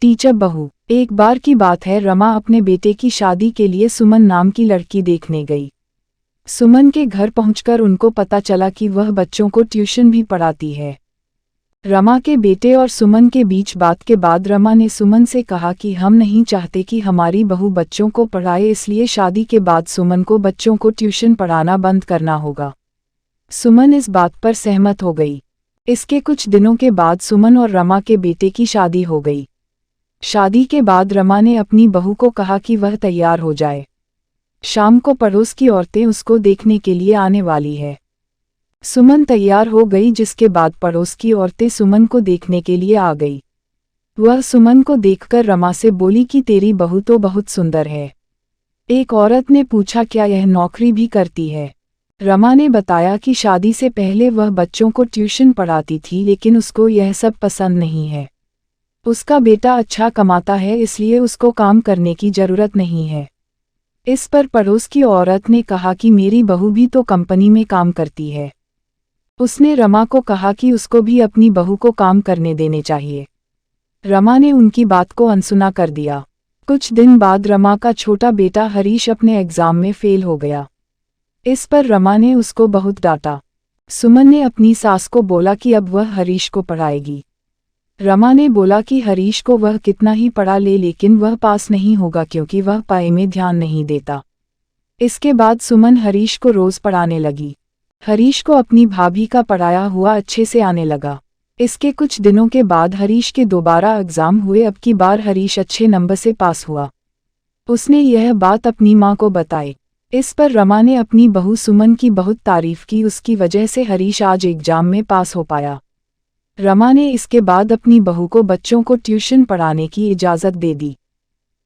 Teacher बहू। एक बार की बात है, रमा अपने बेटे की शादी के लिए सुमन नाम की लड़की देखने गई। सुमन के घर पहुंचकर उनको पता चला कि वह बच्चों को ट्यूशन भी पढ़ाती है। रमा के बेटे और सुमन के बीच बात के बाद रमा ने सुमन से कहा कि हम नहीं चाहते कि हमारी बहू बच्चों को पढ़ाए, इसलिए शादी के बाद सुमन को बच्चों को ट्यूशन पढ़ाना बंद करना होगा। सुमन इस बात पर सहमत हो गई। इसके कुछ दिनों के बाद सुमन और रमा के बेटे की शादी हो गई। शादी के बाद रमा ने अपनी बहू को कहा कि वह तैयार हो जाए। शाम को पड़ोस की औरतें उसको देखने के लिए आने वाली है। सुमन तैयार हो गई, जिसके बाद पड़ोस की औरतें सुमन को देखने के लिए आ गई। वह सुमन को देखकर रमा से बोली कि तेरी बहू तो बहुत सुंदर है। एक औरत ने पूछा, क्या यह नौकरी भी करती है? रमा ने बताया कि शादी से पहले वह बच्चों को ट्यूशन पढ़ाती थी, लेकिन उसको यह सब पसंद नहीं है। उसका बेटा अच्छा कमाता है, इसलिए उसको काम करने की जरूरत नहीं है। इस पर पड़ोस की औरत ने कहा कि मेरी बहू भी तो कंपनी में काम करती है। उसने रमा को कहा कि उसको भी अपनी बहू को काम करने देने चाहिए। रमा ने उनकी बात को अनसुना कर दिया। कुछ दिन बाद रमा का छोटा बेटा हरीश अपने एग्जाम में फेल हो गया। इस पर रमा ने उसको बहुत डांटा। सुमन ने अपनी सास को बोला कि अब वह हरीश को पढ़ाएगी। रमा ने बोला कि हरीश को वह कितना ही पढ़ा ले, लेकिन वह पास नहीं होगा क्योंकि वह पढ़ाई में ध्यान नहीं देता। इसके बाद सुमन हरीश को रोज पढ़ाने लगी। हरीश को अपनी भाभी का पढ़ाया हुआ अच्छे से आने लगा। इसके कुछ दिनों के बाद हरीश के दोबारा एग्जाम हुए। अब की बार हरीश अच्छे नंबर से पास हुआ। उसने यह बात अपनी माँ को बताई। इस पर रमा ने अपनी बहू सुमन की बहुत तारीफ की। उसकी वजह से हरीश आज एग्जाम में पास हो पाया। रमा ने इसके बाद अपनी बहू को बच्चों को ट्यूशन पढ़ाने की इजाज़त दे दी।